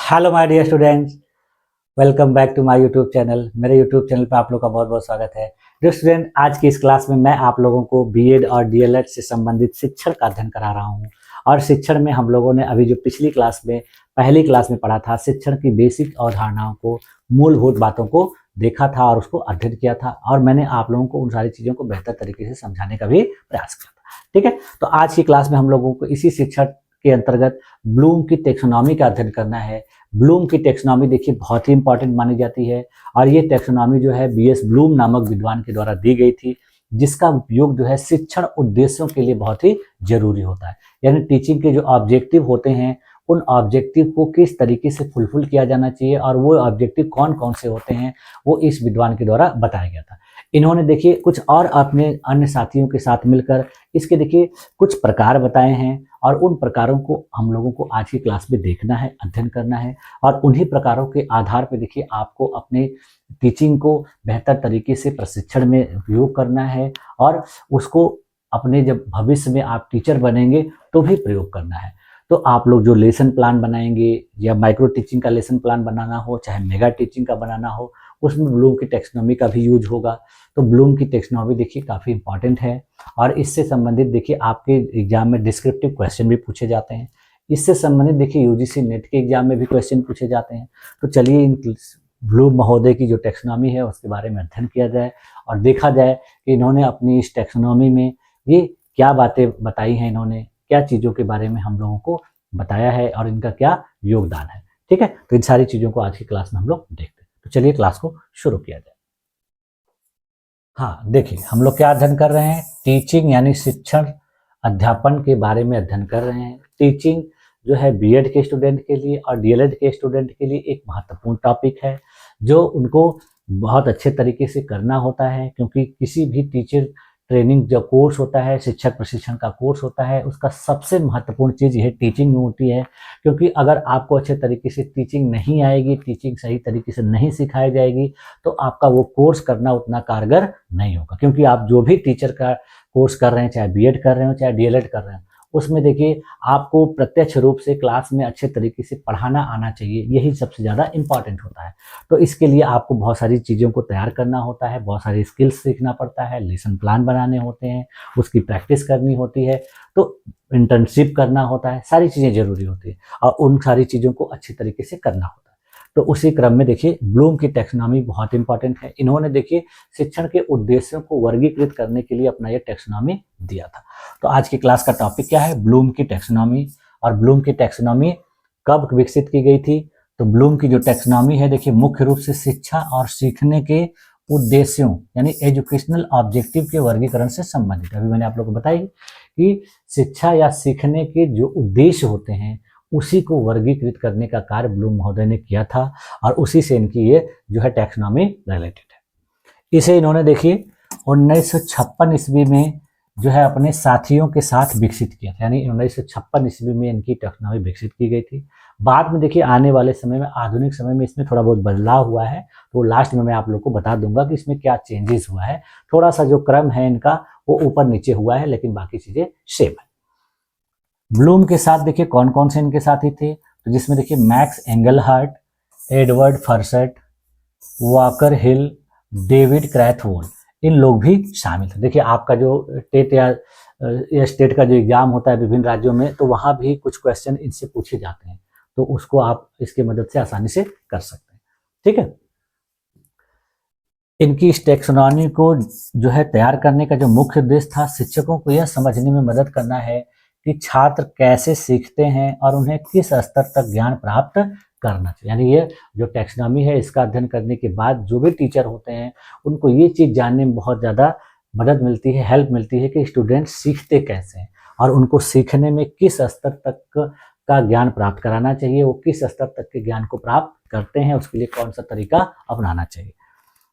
Hello my dear students, welcome back to my YouTube channel. मेरे YouTube channel पे आप लोग का बहुत बहुत स्वागत है। डियर स्टूडेंट, आज की इस क्लास में मैं आप लोगों को बीएड और डीएलएड से संबंधित शिक्षण का अध्ययन करा रहा हूँ। और शिक्षण में हम लोगों ने अभी जो पिछली क्लास में पहली क्लास में पढ़ा था, शिक्षण की बेसिक अवधारणाओं को, मूलभूत बातों को देखा था और उसको अध्ययन किया था। और मैंने आप लोगों को उन सारी चीज़ों को बेहतर तरीके से समझाने का भी प्रयास किया था। ठीक है, तो आज की क्लास में हम लोगों को इसी शिक्षण के अंतर्गत ब्लूम की टेक्सोनॉमी का अध्ययन करना है। ब्लूम की टेक्सोनॉमी देखिए बहुत ही इंपॉर्टेंट मानी जाती है और ये टेक्सोनॉमी जो है बीएस ब्लूम नामक विद्वान के द्वारा दी गई थी, जिसका उपयोग जो है शिक्षण उद्देश्यों के लिए बहुत ही जरूरी होता है। यानी टीचिंग के जो ऑब्जेक्टिव होते हैं, उन ऑब्जेक्टिव को किस तरीके से फुलफिल किया जाना चाहिए और वो ऑब्जेक्टिव कौन कौन से होते हैं, वो इस विद्वान के द्वारा बताया गया था। इन्होंने देखिए कुछ और अपने अन्य साथियों के साथ मिलकर इसके देखिए कुछ प्रकार बताए हैं और उन प्रकारों को हम लोगों को आज की क्लास में देखना है, अध्ययन करना है। और उन्हीं प्रकारों के आधार पर देखिए आपको अपने टीचिंग को बेहतर तरीके से प्रशिक्षण में उपयोग करना है और उसको अपने जब भविष्य में आप टीचर बनेंगे तो भी प्रयोग करना है। तो आप लोग जो लेसन प्लान बनाएंगे या माइक्रो टीचिंग का लेसन प्लान बनाना हो, चाहे मेगा टीचिंग का बनाना हो, उसमें ब्लूम की टेक्सोनॉमी का भी यूज होगा। तो ब्लूम की टेक्सोनॉमी देखिए काफ़ी इंपॉर्टेंट है और इससे संबंधित देखिए आपके एग्जाम में डिस्क्रिप्टिव क्वेश्चन भी पूछे जाते हैं। इससे संबंधित देखिए यूजीसी नेट के एग्जाम में भी क्वेश्चन पूछे जाते हैं। तो चलिए इन ब्लूम महोदय की जो टेक्सोनॉमी है उसके बारे में अध्ययन किया जाए और देखा जाए कि इन्होंने अपनी इस टेक्सोनॉमी में ये क्या बातें बताई हैं, इन्होंने क्या चीज़ों के बारे में हम लोगों को बताया है और इनका क्या योगदान है। ठीक है, तो इन सारी चीज़ों को आज की क्लास में हम लोग देखते हैं। तो चलिए क्लास को शुरू किया जाए। हाँ देखिए, हम लोग क्या अध्ययन कर रहे हैं, टीचिंग यानी शिक्षण अध्यापन के बारे में अध्ययन कर रहे हैं। टीचिंग जो है बीएड के स्टूडेंट के लिए और डीएलएड के स्टूडेंट के लिए एक महत्वपूर्ण टॉपिक है जो उनको बहुत अच्छे तरीके से करना होता है, क्योंकि किसी भी टीचर ट्रेनिंग जो कोर्स होता है, शिक्षक प्रशिक्षण का कोर्स होता है, उसका सबसे महत्वपूर्ण चीज़ यह टीचिंग में होती है। क्योंकि अगर आपको अच्छे तरीके से टीचिंग नहीं आएगी, टीचिंग सही तरीके से नहीं सिखाई जाएगी, तो आपका वो कोर्स करना उतना कारगर नहीं होगा। क्योंकि आप जो भी टीचर का कोर्स कर रहे हैं, चाहे बीएड कर रहे हो चाहे डीएलएड कर रहे हो, उसमें देखिए आपको प्रत्यक्ष रूप से क्लास में अच्छे तरीके से पढ़ाना आना चाहिए, यही सबसे ज़्यादा इम्पॉर्टेंट होता है। तो इसके लिए आपको बहुत सारी चीज़ों को तैयार करना होता है, बहुत सारी स्किल्स सीखना पड़ता है, लेसन प्लान बनाने होते हैं, उसकी प्रैक्टिस करनी होती है, तो इंटर्नशिप करना होता है, सारी चीज़ें ज़रूरी होती है और उन सारी चीज़ों को अच्छी तरीके से करना होता है। तो उसी क्रम में देखिए ब्लूम की टेक्सोनॉमी बहुत इंपॉर्टेंट है। इन्होंने देखिए शिक्षण के उद्देश्यों को वर्गीकृत करने के लिए अपना ये टेक्सोनॉमी दिया था। तो आज की क्लास का टॉपिक क्या है, ब्लूम की टेक्सोनॉमी। और ब्लूम की टेक्सोनॉमी कब विकसित की गई थी? तो ब्लूम की जो टेक्सोनॉमी है देखिए मुख्य रूप से शिक्षा और सीखने के उद्देश्यों यानी एजुकेशनल ऑब्जेक्टिव के वर्गीकरण से संबंधित। अभी मैंने आप लोगों को बताई कि शिक्षा या सीखने के जो उद्देश्य होते हैं उसी को वर्गीकृत करने का कार्य ब्लूम महोदय ने किया था और उसी से इनकी ये जो है टेक्सोनॉमी रिलेटेड है। इसे इन्होंने देखिए 1956 ईस्वी में जो है अपने साथियों के साथ विकसित किया था। यानी 1956 ईस्वी में इनकी टेक्नोलॉजी विकसित की गई थी। बाद में देखिए आने वाले समय में, आधुनिक समय में इसमें थोड़ा बहुत बदलाव हुआ है, तो लास्ट में मैं आप लोग को बता दूंगा कि इसमें क्या चेंजेस हुआ है। थोड़ा सा जो क्रम है इनका वो ऊपर नीचे हुआ है, लेकिन बाकी चीजें सेम है। ब्लूम के साथ देखिए कौन कौन से इनके साथी थे, तो जिसमें देखिए मैक्स एंगलहार्ट, एडवर्ड फर्सेट, वॉकर हिल, डेविड क्रैथवोल, इन लोग भी शामिल थे। देखिए आपका जो टेट या स्टेट का जो एग्जाम होता है विभिन्न राज्यों में, तो वहाँ भी कुछ क्वेश्चन इनसे पूछे जाते हैं, तो उसको आप इसकी मदद से आसानी से कर सकते हैं। ठीक है, इनकी इस टेक्सोनॉमी को जो है तैयार करने का जो मुख्य उद्देश्य था, शिक्षकों को यह समझने में मदद करना है कि छात्र कैसे सीखते हैं और उन्हें किस स्तर तक ज्ञान प्राप्त करना चाहिए। यानी ये जो टेक्सोनॉमी है इसका अध्ययन करने के बाद जो भी टीचर होते हैं उनको ये चीज़ जानने में बहुत ज़्यादा मदद मिलती है, हेल्प मिलती है कि स्टूडेंट सीखते कैसे हैं और उनको सीखने में किस स्तर तक का ज्ञान प्राप्त कराना चाहिए, वो किस स्तर तक के ज्ञान को प्राप्त करते हैं, उसके लिए कौन सा तरीका अपनाना चाहिए।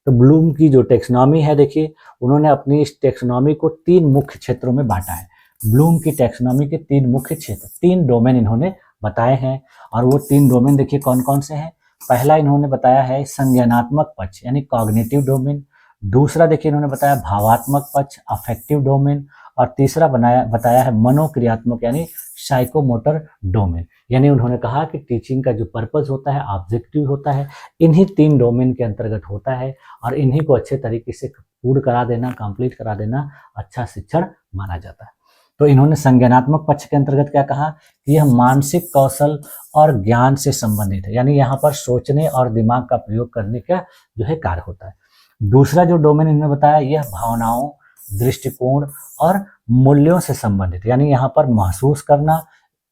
तो ब्लूम की जो टेक्सोनॉमी है देखिए उन्होंने अपनी इस टेक्सोनॉमी को 3 मुख्य क्षेत्रों में बांटा है। ब्लूम की टेक्सोनॉमी के 3 मुख्य क्षेत्र, 3 डोमेन इन्होंने बताए हैं और वो 3 डोमेन देखिए कौन कौन से हैं। पहला इन्होंने बताया है संज्ञानात्मक पक्ष यानी कॉग्निटिव डोमेन। दूसरा देखिए इन्होंने बताया भावात्मक पक्ष, अफेक्टिव डोमेन। और तीसरा बताया है मनोक्रियात्मक यानी साइकोमोटर डोमेन। यानी उन्होंने कहा कि टीचिंग का जो पर्पस होता है, ऑब्जेक्टिव होता है, इन्हीं 3 डोमेन के अंतर्गत होता है और इन्हीं को अच्छे तरीके से पूर्ण करा देना, कंप्लीट करा देना अच्छा शिक्षण माना जाता है। तो इन्होंने संज्ञानात्मक पक्ष के अंतर्गत क्या कहा कि यह मानसिक कौशल और ज्ञान से संबंधित है, यानी यहाँ पर सोचने और दिमाग का प्रयोग करने का जो है कार्य होता है। दूसरा जो डोमेन इन्होंने बताया यह भावनाओं, दृष्टिकोण और मूल्यों से संबंधित, यानी यहाँ पर महसूस करना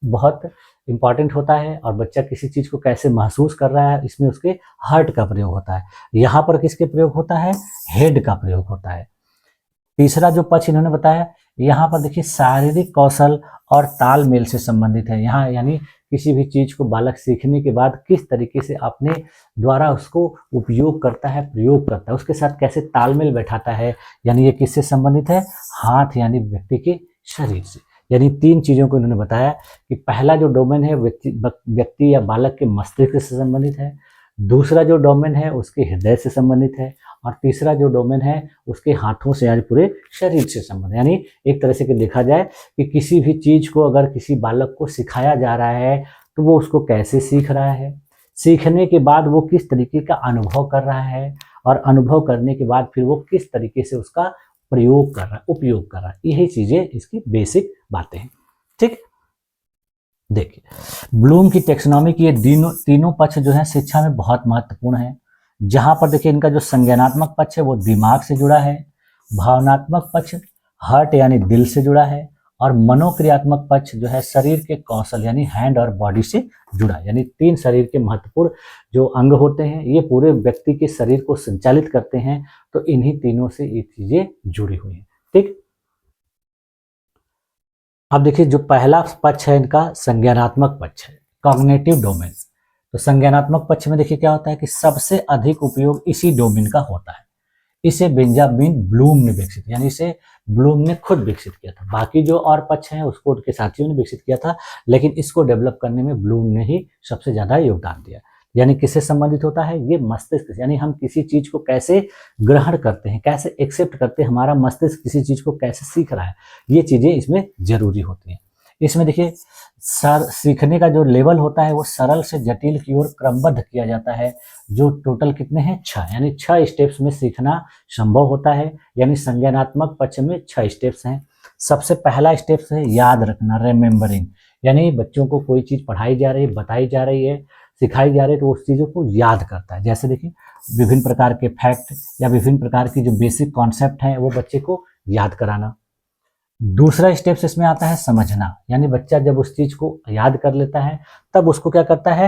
बहुत इंपॉर्टेंट होता है और बच्चा किसी चीज को कैसे महसूस कर रहा है इसमें उसके हार्ट का प्रयोग होता है। यहाँ पर किसके प्रयोग होता है, हेड का प्रयोग होता है। तीसरा जो पक्ष इन्होंने बताया यहाँ पर देखिए शारीरिक कौशल और तालमेल से संबंधित है। यहाँ यानी किसी भी चीज को बालक सीखने के बाद किस तरीके से अपने द्वारा उसको उपयोग करता है, प्रयोग करता है, उसके साथ कैसे तालमेल बैठाता है, यानी ये किससे संबंधित है, हाथ यानी व्यक्ति के शरीर से। यानी 3 चीजों को इन्होंने बताया कि पहला जो डोमेन है व्यक्ति या बालक के मस्तिष्क से संबंधित है, दूसरा जो डोमेन है उसके हृदय से संबंधित है और तीसरा जो डोमेन है उसके हाथों से यानी पूरे शरीर से संबंधित। यानी एक तरह से देखा जाए कि किसी भी चीज को अगर किसी बालक को सिखाया जा रहा है तो वो उसको कैसे सीख रहा है, सीखने के बाद वो किस तरीके का अनुभव कर रहा है और अनुभव करने के बाद फिर वो किस तरीके से उसका प्रयोग कर रहा है, उपयोग कर रहा है। यही चीजें इसकी बेसिक बातें हैं। ठीक, देखिए ब्लूम की टेक्सोनॉमी की ये तीनों पक्ष जो है शिक्षा में बहुत महत्वपूर्ण है। जहां पर देखिए इनका जो संज्ञानात्मक पक्ष है वो दिमाग से जुड़ा है, भावनात्मक पक्ष हार्ट यानी दिल से जुड़ा है और मनोक्रियात्मक पक्ष जो है शरीर के कौशल यानी हैंड और बॉडी से जुड़ा है। यानी 3 शरीर के महत्वपूर्ण जो अंग होते हैं ये पूरे व्यक्ति के शरीर को संचालित करते हैं, तो इन्हीं तीनों से ये चीजें जुड़ी हुई हैं। ठीक, अब देखिए जो पहला पक्ष है इनका संज्ञानात्मक पक्ष है, कॉग्निटिव डोमेन। तो संज्ञानात्मक पक्ष में देखिए क्या होता है कि सबसे अधिक उपयोग इसी डोमेन का होता है। इसे बेंजामिन ब्लूम ने विकसित, यानी इसे ब्लूम ने खुद विकसित किया था। बाकी जो और पक्ष हैं उसको उनके साथियों ने विकसित किया था, लेकिन इसको डेवलप करने में ब्लूम ने ही सबसे ज्यादा योगदान दिया। यानी किससे संबंधित होता है, ये मस्तिष्क, यानी हम किसी चीज को कैसे ग्रहण करते हैं, कैसे एक्सेप्ट करते हैं, हमारा मस्तिष्क किसी चीज को कैसे सीख रहा है, ये चीजें इसमें जरूरी होती हैं। इसमें देखिए सीखने का जो लेवल होता है वो सरल से जटिल की ओर क्रमबद्ध किया जाता है, जो टोटल कितने हैं 6, यानी 6 स्टेप्स में सीखना संभव होता है। यानी संज्ञानात्मक पक्ष में 6 स्टेप्स हैं। सबसे पहला स्टेप है याद रखना, रिमेम्बरिंग, यानी बच्चों को कोई चीज पढ़ाई जा रही है, बताई जा रही है, सिखाई जा रही है तो उस चीजों को याद करता है। जैसे देखिए विभिन्न प्रकार के फैक्ट या विभिन्न प्रकार की जो बेसिक कॉन्सेप्ट हैं वो बच्चे को याद कराना। दूसरा स्टेप इसमें आता है समझना, यानी बच्चा जब उस चीज को याद कर लेता है तब उसको क्या करता है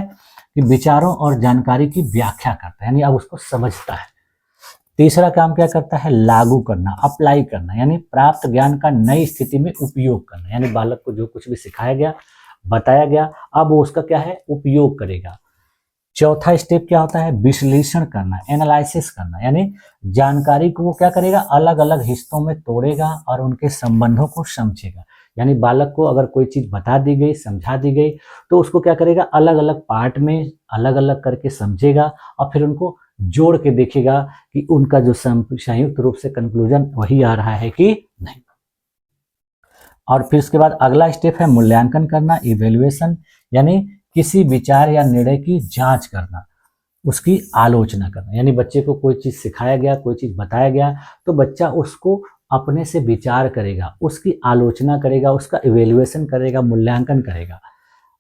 कि विचारों और जानकारी की व्याख्या करता है, यानी अब उसको समझता है। तीसरा काम क्या करता है, लागू करना, अप्लाई करना, यानी प्राप्त ज्ञान का नई स्थिति में उपयोग करना, यानी बालक को जो कुछ भी सिखाया गया, बताया गया, अब वो उसका क्या है उपयोग करेगा। चौथा स्टेप क्या होता है, विश्लेषण करना, एनालिसिस करना, यानी जानकारी को वो क्या करेगा अलग अलग हिस्सों में तोड़ेगा और उनके संबंधों को समझेगा। यानी बालक को अगर कोई चीज बता दी गई, समझा दी गई, तो उसको क्या करेगा अलग अलग पार्ट में अलग अलग करके समझेगा और फिर उनको जोड़ के देखेगा कि उनका जो संयुक्त रूप से कंक्लूजन वही आ रहा है कि नहीं। और फिर उसके बाद अगला स्टेप है मूल्यांकन करना, इवेल्युएशन, यानी किसी विचार या निर्णय की जांच करना, उसकी आलोचना करना। यानी बच्चे को कोई चीज सिखाया गया, कोई चीज बताया गया, तो बच्चा उसको अपने से विचार करेगा, उसकी आलोचना करेगा, उसका इवेल्युएशन करेगा, मूल्यांकन करेगा।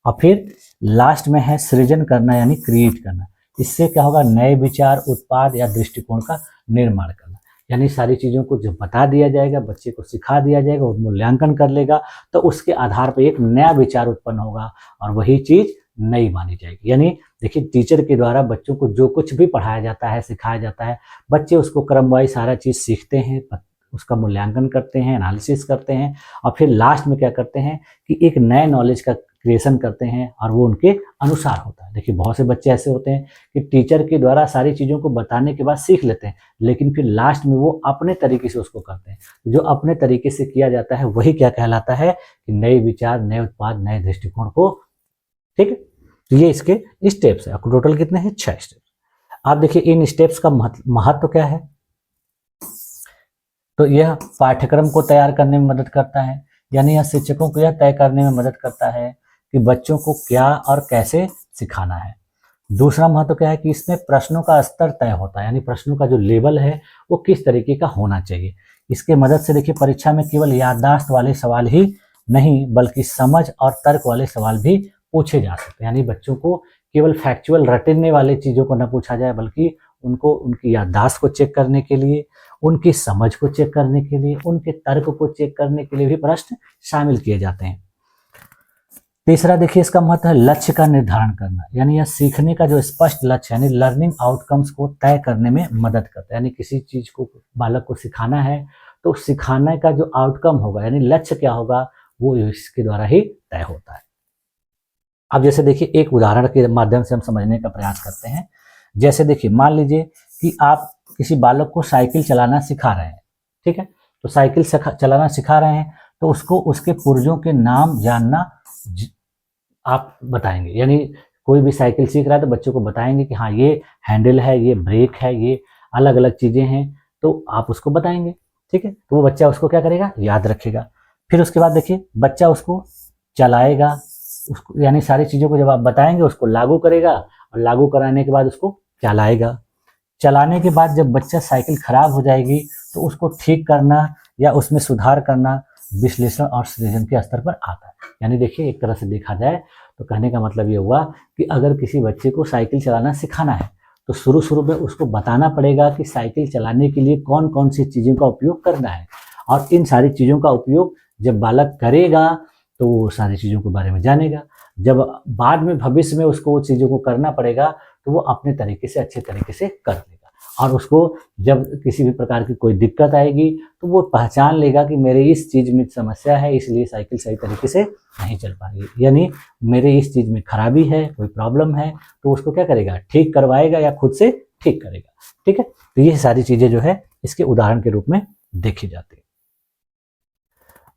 और फिर लास्ट में है सृजन करना, यानी क्रिएट करना। इससे क्या होगा, नए विचार, उत्पाद या दृष्टिकोण का निर्माण करना। यानी सारी चीजों को जब बता दिया जाएगा, बच्चे को सिखा दिया जाएगा, वो मूल्यांकन कर लेगा, तो उसके आधार पर एक नया विचार उत्पन्न होगा और वही चीज नई मानी जाएगी। यानी देखिए टीचर के द्वारा बच्चों को जो कुछ भी पढ़ाया जाता है, सिखाया जाता है, बच्चे उसको क्रमवाइज सारा चीज सीखते हैं, उसका मूल्यांकन करते हैं, एनालिसिस करते हैं और फिर लास्ट में क्या करते हैं कि एक नए नॉलेज का क्रिएशन करते हैं और वो उनके अनुसार होता है। देखिए बहुत से बच्चे ऐसे होते हैं कि टीचर के द्वारा सारी चीज़ों को बताने के बाद सीख लेते हैं, लेकिन फिर लास्ट में वो अपने तरीके से उसको करते हैं। जो अपने तरीके से किया जाता है वही क्या कहलाता है कि नए विचार, नए उत्पाद, नए दृष्टिकोण को। ठीक है, तो ये इसके स्टेप्स है। आपको टोटल कितने हैं 6 स्टेप्स। आप देखिए इन स्टेप्स का महत्व क्या है। तो यह पाठ्यक्रम को तैयार करने में मदद करता है, यानी यह शिक्षकों को यह तय करने में मदद करता है कि बच्चों को क्या और कैसे सिखाना है। दूसरा महत्व क्या है कि इसमें प्रश्नों का स्तर तय होता है, यानी प्रश्नों का जो लेवल है वो किस तरीके का होना चाहिए। इसके मदद से देखिए परीक्षा में केवल याददाश्त वाले सवाल ही नहीं बल्कि समझ और तर्क वाले सवाल भी पूछे जा सकते हैं। यानी बच्चों को केवल फैक्चुअल रटने वाले चीज़ों को न पूछा जाए बल्कि उनको उनकी याददाश्त को चेक करने के लिए, उनकी समझ को चेक करने के लिए, उनके तर्क को चेक करने के लिए भी प्रश्न शामिल किए जाते हैं। तीसरा देखिए इसका महत्व है लक्ष्य का निर्धारण करना, यानी यह सीखने का जो स्पष्ट लक्ष्य यानी लर्निंग आउटकम्स को तय करने में मदद करता है। यानी किसी चीज को बालक को सिखाना है तो सिखाने का जो आउटकम होगा यानी लक्ष्य क्या होगा वो इसके द्वारा ही तय होता है। अब जैसे देखिए एक उदाहरण के माध्यम से हम समझने का प्रयास करते हैं। जैसे देखिए मान लीजिए कि आप किसी बालक को साइकिल चलाना सिखा रहे हैं, ठीक है, तो साइकिल चलाना सिखा रहे हैं तो उसको उसके पुर्जों के नाम जानना आप बताएंगे। यानी कोई भी साइकिल सीख रहा है तो बच्चों को बताएंगे कि हाँ ये हैंडल है, ये ब्रेक है, ये अलग अलग चीज़ें हैं, तो आप उसको बताएंगे, ठीक है। तो वो बच्चा उसको क्या करेगा, याद रखेगा। फिर उसके बाद देखिए बच्चा उसको चलाएगा, उसको यानी सारी चीज़ों को जब आप बताएंगे उसको लागू करेगा और लागू कराने के बाद उसको चलाएगा। चलाने के बाद जब बच्चा साइकिल खराब हो जाएगी तो उसको ठीक करना या उसमें सुधार करना विश्लेषण और सृजन के स्तर पर आता है। यानी देखिए एक तरह से देखा जाए तो कहने का मतलब ये हुआ कि अगर किसी बच्चे को साइकिल चलाना सिखाना है तो शुरू में उसको बताना पड़ेगा कि साइकिल चलाने के लिए कौन कौन सी चीज़ों का उपयोग करना है, और इन सारी चीज़ों का उपयोग जब बालक करेगा तो वो सारी चीज़ों के बारे में जानेगा। जब बाद में भविष्य में उसको वो चीज़ों को करना पड़ेगा तो वो अपने तरीके से अच्छे तरीके से कर लेगा, और उसको जब किसी भी प्रकार की कोई दिक्कत आएगी तो वो पहचान लेगा कि मेरे इस चीज़ में समस्या है इसलिए साइकिल सही तरीके से नहीं चल पा रही है, यानी मेरे इस चीज़ में खराबी है, कोई प्रॉब्लम है, तो उसको क्या करेगा, ठीक करवाएगा या खुद से ठीक करेगा, ठीक है। तो ये सारी चीज़ें जो है इसके उदाहरण के रूप में देखी जाती है।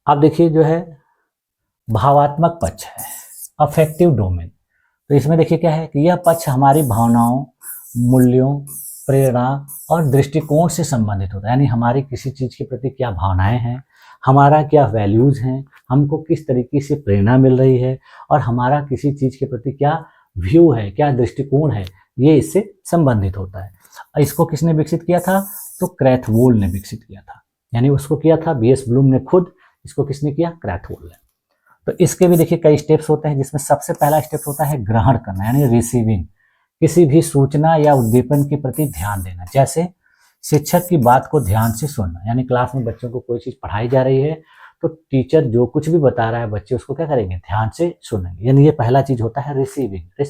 अब देखिए जो है भावात्मक पक्ष है, अफेक्टिव डोमेन। तो इसमें देखिए क्या है कि यह पक्ष हमारी भावनाओं, मूल्यों, प्रेरणा और दृष्टिकोण से संबंधित होता है। यानी हमारी किसी चीज़ के प्रति क्या भावनाएं हैं, हमारा क्या वैल्यूज़ हैं, हमको किस तरीके से प्रेरणा मिल रही है, और हमारा किसी चीज़ के प्रति क्या व्यू है, क्या दृष्टिकोण है, ये इससे संबंधित होता है। इसको किसने विकसित किया था, तो क्रैथवोल ने विकसित किया था। यानी उसको किया था बीएस ब्लूम ने खुद, इसको किसने किया, क्रैथवोल ने। तो इसके भी देखिए कई स्टेप्स होते हैं, जिसमें सबसे पहला स्टेप होता है ग्रहण करना, यानी रिसीविंग, किसी भी सूचना या उद्दीपन के प्रति ध्यान देना। जैसे शिक्षक की बात को ध्यान से सुनना, यानी क्लास में बच्चों को कोई चीज़ पढ़ाई जा रही है तो टीचर जो कुछ भी बता रहा है बच्चे उसको क्या करेंगे, ध्यान से सुनेंगे। यानी ये पहला चीज होता है रिसीविंग,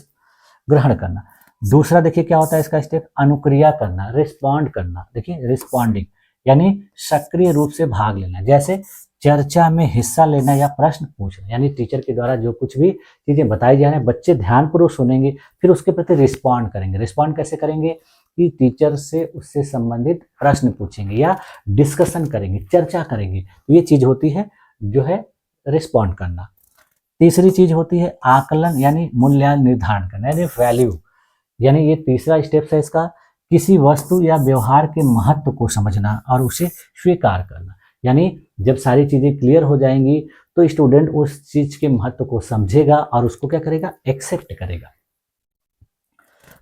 ग्रहण करना। दूसरा देखिए क्या होता है इसका स्टेप, अनुक्रिया करना, रिस्पॉन्ड करना। देखिए रिस्पॉन्डिंग यानी सक्रिय रूप से भाग लेना, जैसे चर्चा में हिस्सा लेना या प्रश्न पूछना। यानी टीचर के द्वारा जो कुछ भी चीजें बताई जा रही हैं बच्चे ध्यानपूर्वक सुनेंगे, फिर उसके प्रति रिस्पॉन्ड करेंगे। रिस्पॉन्ड कैसे करेंगे कि टीचर से उससे संबंधित प्रश्न पूछेंगे या डिस्कशन करेंगे, चर्चा करेंगे। तो ये चीज होती है जो है रिस्पॉन्ड करना। तीसरी चीज होती है आकलन यानी मूल्यांकन निर्धारण करना, यानी वैल्यू। यानी ये तीसरा स्टेप है इसका, किसी वस्तु या व्यवहार के महत्व को समझना और उसे स्वीकार करना। यानी जब सारी चीजें क्लियर हो जाएंगी तो स्टूडेंट उस चीज के महत्व को समझेगा और उसको क्या करेगा, एक्सेप्ट करेगा।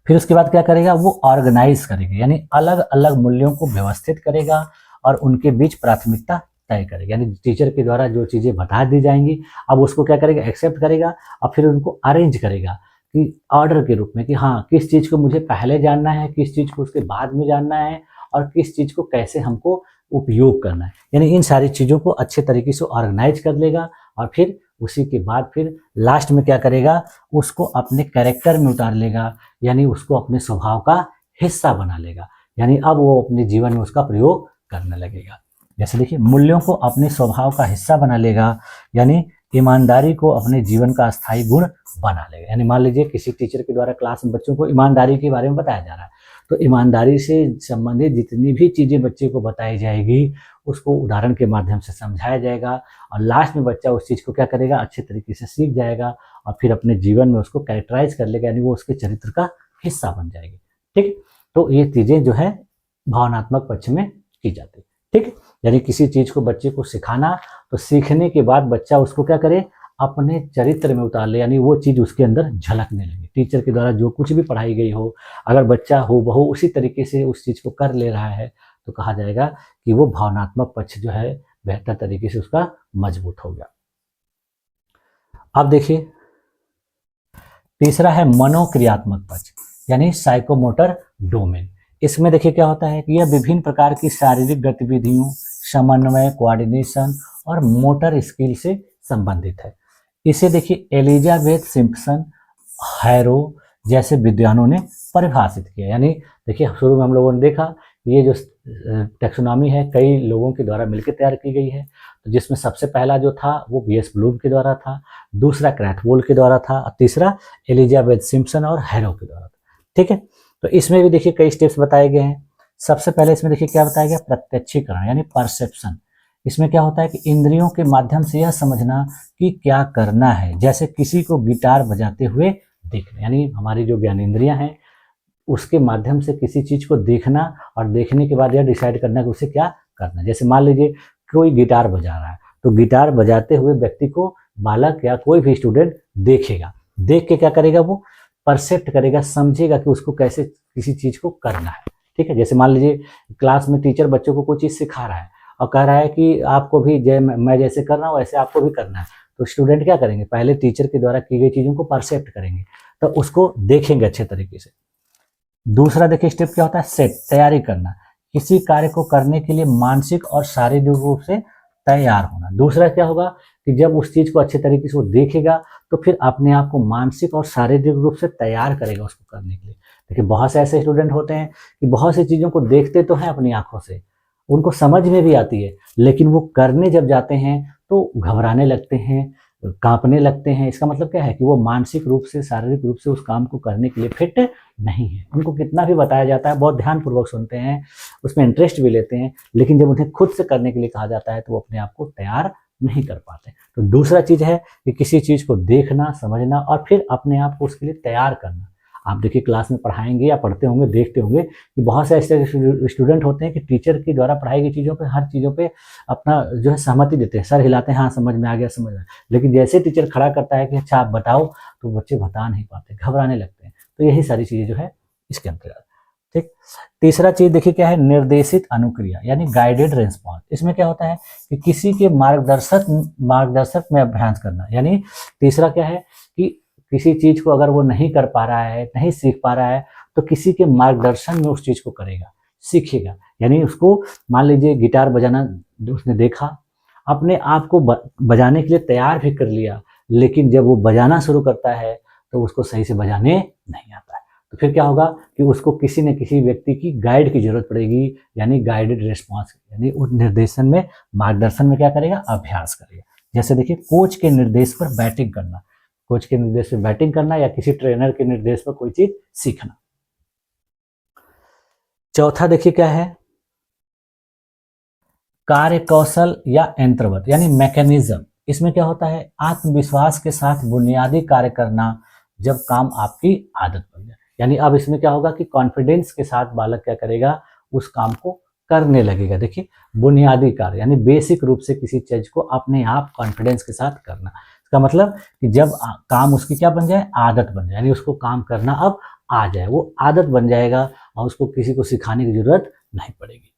फिर उसके बाद क्या करेगा, वो ऑर्गेनाइज करेगा, यानी अलग अलग मूल्यों को व्यवस्थित करेगा और उनके बीच प्राथमिकता तय करेगा। यानी टीचर के द्वारा जो चीजें बता दी जाएंगी अब उसको क्या करेगा, एक्सेप्ट करेगा और फिर उनको अरेंज करेगा कि ऑर्डर के रूप में कि हाँ किस चीज को मुझे पहले जानना है, किस चीज को उसके बाद में जानना है, और किस चीज को कैसे हमको उपयोग करना है। यानी इन सारी चीजों को अच्छे तरीके से ऑर्गेनाइज कर लेगा और फिर उसी के बाद फिर लास्ट में क्या करेगा, उसको अपने कैरेक्टर में उतार लेगा, यानी उसको अपने स्वभाव का हिस्सा बना लेगा। यानी अब वो अपने जीवन में उसका प्रयोग करने लगेगा। जैसे देखिए मूल्यों को अपने स्वभाव का हिस्सा बना लेगा, यानी ईमानदारी को अपने जीवन का अस्थायी गुण बना लेगा। यानी मान लीजिए किसी टीचर के द्वारा क्लास में बच्चों को ईमानदारी के बारे में बताया जा रहा है, तो ईमानदारी से संबंधित जितनी भी चीजें बच्चे को बताई जाएगी उसको उदाहरण के माध्यम से समझाया जाएगा, और लास्ट में बच्चा उस चीज को क्या करेगा, अच्छे तरीके से सीख जाएगा और फिर अपने जीवन में उसको कैरेक्टराइज कर लेगा, यानी वो उसके चरित्र का हिस्सा बन जाएगी। ठीक, तो ये चीजें जो है भावनात्मक पक्ष में की जाती है। ठीक है। यानी किसी चीज को बच्चे को सिखाना, तो सीखने के बाद बच्चा उसको क्या करे, अपने चरित्र में उतार ले, यानी वो चीज उसके अंदर झलकने लगे। टीचर के द्वारा जो कुछ भी पढ़ाई गई हो, अगर बच्चा हो बहु उसी तरीके से उस चीज को कर ले रहा है, तो कहा जाएगा कि वो भावनात्मक पक्ष जो है बेहतर तरीके से उसका मजबूत हो गया। अब देखिए तीसरा है मनोक्रियात्मक पक्ष, यानी साइकोमोटर डोमेन। इसमें देखिए क्या होता है कि यह विभिन्न प्रकार की शारीरिक गतिविधियों, समन्वय, कोऑर्डिनेशन और मोटर स्किल से संबंधित है। इसे देखिए एलिजाबेथ सिम्पसन, हैरो जैसे विद्वानों ने परिभाषित किया। यानी देखिए शुरू में हम लोगों ने देखा ये जो टैक्सोनॉमी है कई लोगों के द्वारा मिलकर तैयार की गई है, तो जिसमें सबसे पहला जो था वो बीएस ब्लूम के द्वारा था, दूसरा क्रैथवोल के द्वारा था, और तीसरा एलिजाबेथ सिम्पसन और हैरो के द्वारा था। ठीक है, तो इसमें भी देखिए कई स्टेप्स बताए गए हैं। सबसे पहले इसमें देखिए क्या बताया गया, प्रत्यक्षीकरण यानी परसेप्शन। इसमें क्या होता है कि इंद्रियों के माध्यम से यह समझना कि क्या करना है, जैसे किसी को गिटार बजाते हुए देखना, यानी हमारी जो ज्ञानेंद्रियां हैं उसके माध्यम से किसी चीज को देखना और देखने के बाद यह डिसाइड करना कि उसे क्या करना। जैसे मान लीजिए कोई गिटार बजा रहा है, तो गिटार बजाते हुए व्यक्ति को बालक या कोई भी स्टूडेंट देखेगा, देख के क्या करेगा, वो परसेप्ट करेगा, समझेगा कि उसको कैसे किसी चीज को करना है। ठीक है, जैसे मान लीजिए क्लास में टीचर बच्चों को कोई चीज सिखा रहा है और कह रहा है कि आपको भी मैं जैसे कर रहा हूँ वैसे आपको भी करना है, तो स्टूडेंट क्या करेंगे, पहले टीचर के द्वारा की गई चीजों को परसेप्ट करेंगे, तो उसको देखेंगे अच्छे तरीके से। दूसरा देखिए स्टेप क्या होता है, सेट, तैयारी करना, किसी कार्य को करने के लिए मानसिक और शारीरिक रूप से तैयार होना। दूसरा क्या होगा कि जब उस चीज को अच्छे तरीके से वो देखेगा तो फिर अपने आप को मानसिक और शारीरिक रूप से तैयार करेगा उसको करने के लिए। देखिए बहुत से ऐसे स्टूडेंट होते हैं कि बहुत सी चीजों को देखते तो हैं अपनी आंखों से, उनको समझ में भी आती है, लेकिन वो करने जब जाते हैं तो घबराने लगते हैं, कांपने लगते हैं। इसका मतलब क्या है कि वो मानसिक रूप से शारीरिक रूप से उस काम को करने के लिए फिट नहीं है। उनको कितना भी बताया जाता है, बहुत ध्यानपूर्वक सुनते हैं, उसमें इंटरेस्ट भी लेते हैं, लेकिन जब उन्हें खुद से करने के लिए कहा जाता है तो वो अपने आप को तैयार नहीं कर पाते। तो दूसरा चीज है कि किसी चीज को देखना, समझना और फिर अपने आप को उसके लिए तैयार करना। आप देखिए क्लास में पढ़ाएंगे या पढ़ते होंगे, देखते होंगे कि बहुत से ऐसे स्टूडेंट होते हैं कि टीचर के द्वारा पढ़ाई गई चीज़ों पे, हर चीज़ों पे अपना जो है सहमति देते हैं, सर हिलाते हैं, हाँ समझ में आ गया, समझ में। लेकिन जैसे टीचर खड़ा करता है कि अच्छा आप बताओ, तो बच्चे बता नहीं पाते, घबराने लगते हैं। तो यही सारी चीज़ें जो है इसके अंतर्गत। ठीक, तीसरा चीज देखिए क्या है, निर्देशित अनुक्रिया यानी गाइडेड रेस्पॉन्स। इसमें क्या होता है कि किसी के मार्गदर्शक में अभ्यास करना। यानी तीसरा क्या है कि किसी चीज को अगर वो नहीं कर पा रहा है, नहीं सीख पा रहा है, तो किसी के मार्गदर्शन में उस चीज को करेगा, सीखेगा। यानी उसको मान लीजिए गिटार बजाना उसने देखा, अपने आप को बजाने के लिए तैयार भी कर लिया, लेकिन जब वो बजाना शुरू करता है तो उसको सही से बजाने नहीं आता है। तो फिर क्या होगा कि उसको किसी न किसी व्यक्ति की गाइड की जरूरत पड़ेगी, यानी गाइडेड रिस्पॉन्स, यानी उस निर्देशन में, मार्गदर्शन में क्या करेगा, अभ्यास करेगा। जैसे देखिए कोच के निर्देश पर बैटिंग करना, कोच के निर्देश पर बैटिंग करना या किसी ट्रेनर के निर्देश पर कोई चीज सीखना। चौथा देखिए क्या है, कार्य कौशल या यंत्रवत यानी मैकेनिज्म। इसमें क्या होता है, आत्मविश्वास के साथ बुनियादी कार्य करना जब काम आपकी आदत बन जाए। यानी अब इसमें क्या होगा कि कॉन्फिडेंस के साथ बालक क्या करेगा, उस काम को करने लगेगा। देखिए बुनियादी कार्य यानी बेसिक रूप से किसी चीज को अपने आप कॉन्फिडेंस के साथ करना। इसका मतलब कि जब काम उसकी क्या बन जाए, आदत बन जाए, यानी उसको काम करना अब आ जाए, वो आदत बन जाएगा और उसको किसी को सिखाने की जरूरत नहीं पड़ेगी।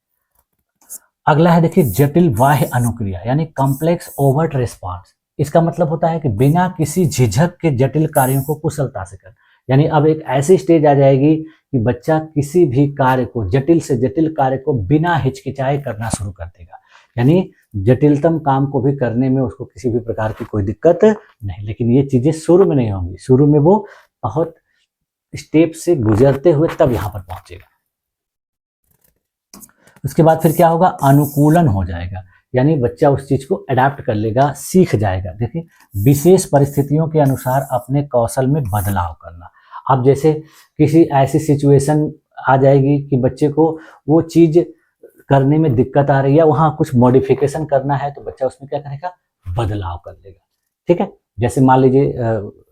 अगला है देखिए जटिल बाह्य अनुक्रिया यानी कॉम्प्लेक्स ओवर्ट रिस्पॉन्स। इसका मतलब होता है कि बिना किसी झिझक के जटिल कार्यों को कुशलता से करना। यानी अब एक ऐसी स्टेज आ जाएगी कि बच्चा किसी भी कार्य को, जटिल से जटिल कार्य को बिना हिचकिचाए करना शुरू कर देगा। यानी जटिलतम काम को भी करने में उसको किसी भी प्रकार की कोई दिक्कत नहीं। लेकिन ये चीजें शुरू में नहीं होंगी, शुरू में वो बहुत स्टेप से गुजरते हुए तब यहाँ पर पहुंचेगा। उसके बाद फिर क्या होगा, अनुकूलन हो जाएगा, यानी बच्चा उस चीज को अडाप्ट कर लेगा, सीख जाएगा। देखिए विशेष परिस्थितियों के अनुसार अपने कौशल में बदलाव करना। अब जैसे किसी ऐसी सिचुएशन आ जाएगी कि बच्चे को वो चीज करने में दिक्कत आ रही है, वहां कुछ मॉडिफिकेशन करना है, तो बच्चा उसमें क्या करेगा, बदलाव कर लेगा। ठीक है, जैसे मान लीजिए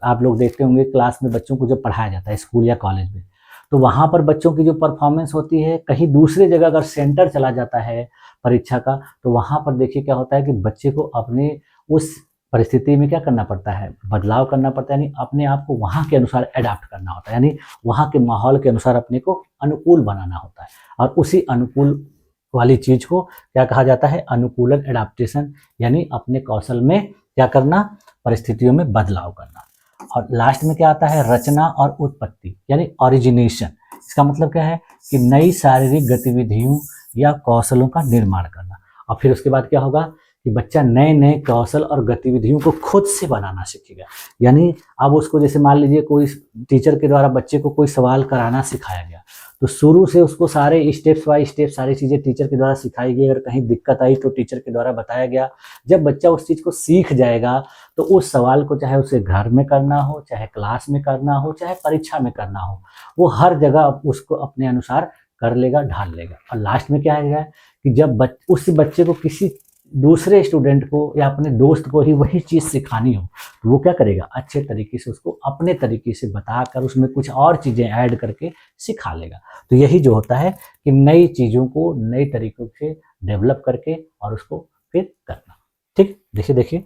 आप लोग देखते होंगे क्लास में बच्चों को जब पढ़ाया जाता है स्कूल या कॉलेज में, तो वहां पर बच्चों की जो परफॉर्मेंस होती है, कहीं दूसरी जगह अगर सेंटर चला जाता है परीक्षा का, तो वहाँ पर देखिए क्या होता है कि बच्चे को अपने उस परिस्थिति में क्या करना पड़ता है, बदलाव करना पड़ता है, यानी अपने आप को वहाँ के अनुसार एडाप्ट करना होता है, यानी वहाँ के माहौल के अनुसार अपने को अनुकूल बनाना होता है। और उसी अनुकूल वाली चीज़ को क्या कहा जाता है, अनुकूलन, एडाप्टेशन, यानी अपने कौशल में क्या करना, परिस्थितियों में बदलाव करना। और लास्ट में क्या आता है, रचना और उत्पत्ति, यानी ओरिजिनेशन। इसका मतलब क्या है कि नई शारीरिक गतिविधियों या कौशलों का निर्माण करना। और फिर उसके बाद क्या होगा कि बच्चा नए नए कौशल और गतिविधियों को खुद से बनाना सीखेगा। यानी अब उसको जैसे मान लीजिए कोई टीचर के द्वारा बच्चे को कोई सवाल कराना सिखाया गया, तो शुरू से उसको सारे स्टेप्स बाय स्टेप सारी चीज़ें टीचर के द्वारा सिखाई गई। अगर कहीं दिक्कत आई तो टीचर के द्वारा बताया गया। जब बच्चा उस चीज़ को सीख जाएगा तो उस सवाल को चाहे उसे घर में करना हो, चाहे क्लास में करना हो, चाहे परीक्षा में करना हो, वो हर जगह उसको अपने अनुसार कर लेगा, ढाल लेगा। और लास्ट में क्या आएगा कि जब उस बच्चे को किसी दूसरे स्टूडेंट को या अपने दोस्त को ही वही चीज़ सिखानी हो, तो वो क्या करेगा, अच्छे तरीके से उसको अपने तरीके से बताकर उसमें कुछ और चीज़ें ऐड करके सिखा लेगा। तो यही जो होता है कि नई चीज़ों को नए तरीकों से डेवलप करके और उसको फिर करना। ठीक, देखिए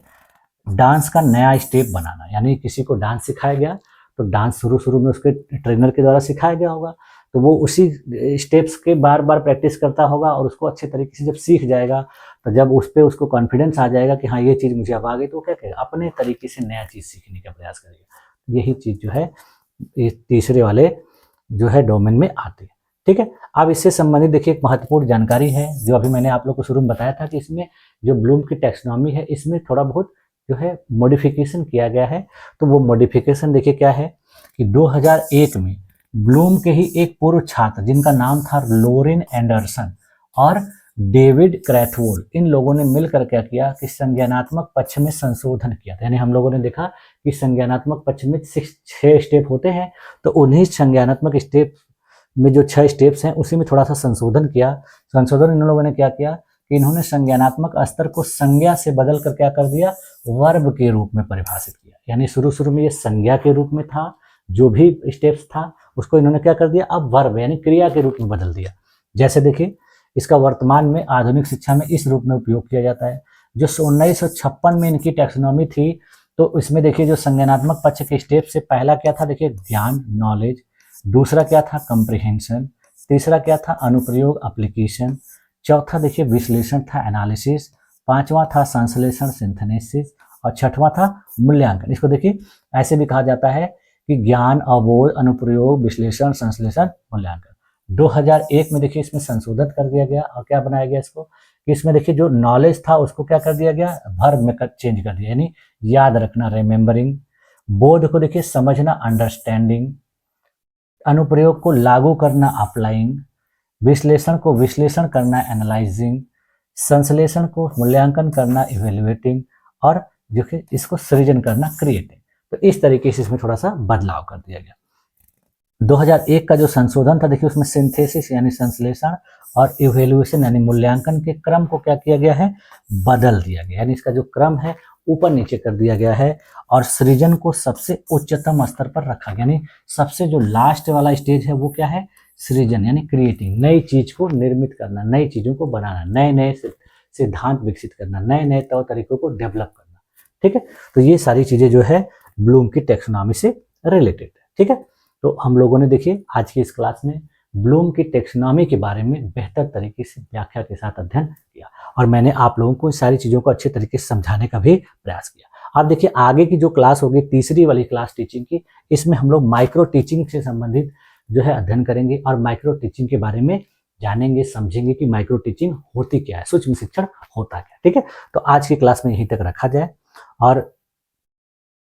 डांस का नया स्टेप बनाना, यानी किसी को डांस सिखाया गया तो डांस शुरू में उसके ट्रेनर के द्वारा सिखाया गया होगा, तो वो उसी स्टेप्स के बार बार प्रैक्टिस करता होगा और उसको अच्छे तरीके से जब सीख जाएगा, तो जब उस पर उसको कॉन्फिडेंस आ जाएगा कि हाँ ये चीज़ मुझे अब आ गई, तो वो क्या करेगा, अपने तरीके से नया चीज़ सीखने का प्रयास करेगा। यही चीज़ जो है इस तीसरे वाले जो है डोमेन में आती है। ठीक है, अब इससे संबंधित देखिए एक महत्वपूर्ण जानकारी है जो अभी मैंने आप लोग को शुरू में बताया था कि इसमें जो ब्लूम की टैक्सोनॉमी है, इसमें थोड़ा बहुत जो है मॉडिफिकेशन किया गया है। तो वो मॉडिफिकेशन देखिए क्या है कि 2001 में ब्लूम के ही एक पूर्व छात्र जिनका नाम था लोरेन एंडरसन और डेविड क्रैथवोल, इन लोगों ने मिलकर क्या किया कि संज्ञानात्मक पक्ष में संशोधन किया था। यानी हम लोगों ने देखा कि संज्ञानात्मक पक्ष में 6 स्टेप होते हैं, तो उन्हीं संज्ञानात्मक स्टेप में जो 6 स्टेप्स हैं उसी में थोड़ा सा संशोधन किया। संशोधन इन लोगों ने क्या किया कि इन्होंने संज्ञानात्मक स्तर को संज्ञा से बदल कर क्या कर दिया, वर्ब के रूप में परिभाषित किया। यानी शुरू में ये संज्ञा के रूप में था, जो भी स्टेप्स था उसको इन्होंने क्या कर दिया, अब वर्ब यानी क्रिया के रूप में बदल दिया। जैसे देखिए इसका वर्तमान में आधुनिक शिक्षा में इस रूप में उपयोग किया जाता है। जो 1956 में इनकी टैक्सोनॉमी थी, तो इसमें देखिए जो संज्ञानात्मक पक्ष के स्टेप से पहला क्या था, देखिए ज्ञान, नॉलेज, दूसरा क्या था, कंप्रिहेंशन, तीसरा क्या था, अनुप्रयोग, एप्लीकेशन, चौथा देखिए विश्लेषण था, एनालिसिस, पांचवा था संश्लेषण, सिंथेसिस, और छठवां था मूल्यांकन। इसको देखिए ऐसे भी कहा जाता है कि ज्ञान, अवबोध, अनुप्रयोग, विश्लेषण, संश्लेषण, मूल्यांकन। 2001 में देखिए इसमें संशोधन कर दिया गया और क्या बनाया गया इसको कि इसमें देखिए जो नॉलेज था उसको क्या कर दिया गया, वर्ब में चेंज कर दिया, यानी याद रखना, रिमेम्बरिंग, बोध को देखिए समझना, अंडरस्टैंडिंग, अनुप्रयोग को लागू करना, अप्लाइंग, विश्लेषण को विश्लेषण करना, एनालाइजिंग, संश्लेषण को मूल्यांकन करना, इवेल्युएटिंग, और जो कि इसको सृजन करना, क्रिएटिंग। तो इस तरीके से इसमें थोड़ा सा बदलाव कर दिया गया। 2001 का जो संशोधन था देखिए उसमें सिंथेसिस यानी संश्लेषण और इवेल्युएशन यानी मूल्यांकन के क्रम को क्या किया गया है, बदल दिया गया, यानी इसका जो क्रम है ऊपर नीचे कर दिया गया है, और सृजन को सबसे उच्चतम स्तर पर रखा गया। यानी सबसे जो लास्ट वाला स्टेज है वो क्या है, सृजन यानी क्रिएटिंग, नई चीज को निर्मित करना, नई चीजों को बनाना, नए नए सिद्धांत विकसित करना, नए नए तौर तरीकों को डेवलप करना। ठीक है, तो ये सारी चीजें जो है ब्लूम की टेक्सोनॉमी से रिलेटेड है। ठीक है, तो हम लोगों ने देखिए आज की इस क्लास में ब्लूम की टेक्सोनॉमी के बारे में बेहतर तरीके से व्याख्या के साथ अध्ययन किया, और मैंने आप लोगों को इन सारी चीज़ों को अच्छे तरीके से समझाने का भी प्रयास किया। आप देखिए आगे की जो क्लास होगी, तीसरी वाली क्लास टीचिंग की, इसमें हम लोग माइक्रो टीचिंग से संबंधित जो है अध्ययन करेंगे और माइक्रो टीचिंग के बारे में जानेंगे, समझेंगे कि माइक्रो टीचिंग होती क्या है, सूक्ष्म शिक्षण होता क्या। ठीक है, तो आज की क्लास में यहीं तक रखा जाए, और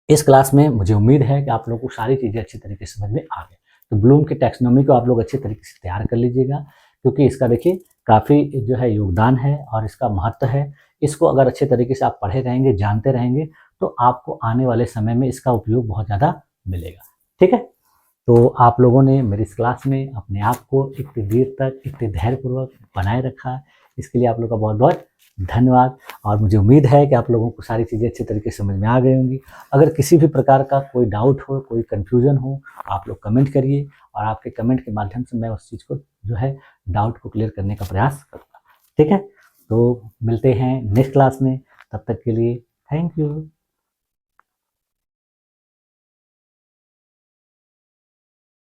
इस क्लास में मुझे उम्मीद है कि आप लोगों को सारी चीज़ें अच्छी तरीके से समझ में आ गए। तो ब्लूम की टैक्सोनॉमी को आप लोग अच्छे तरीके से तैयार कर लीजिएगा, क्योंकि इसका देखिए काफ़ी जो है योगदान है और इसका महत्व है। इसको अगर अच्छे तरीके से आप पढ़े रहेंगे, जानते रहेंगे, तो आपको आने वाले समय में इसका उपयोग बहुत ज़्यादा मिलेगा। ठीक है, तो आप लोगों ने मेरी इस क्लास में अपने आप को इतनी देर तक इतने धैर्यपूर्वक बनाए रखा, इसके लिए आप लोग का बहुत बहुत धन्यवाद। और मुझे उम्मीद है कि आप लोगों को सारी चीज़ें अच्छे तरीके से समझ में आ गई होंगी। अगर किसी भी प्रकार का कोई डाउट हो, कोई कन्फ्यूज़न हो, आप लोग कमेंट करिए, और आपके कमेंट के माध्यम से मैं उस चीज़ को जो है डाउट को क्लियर करने का प्रयास करूँगा। ठीक है, तो मिलते हैं नेक्स्ट क्लास में, तब तक के लिए थैंक यू।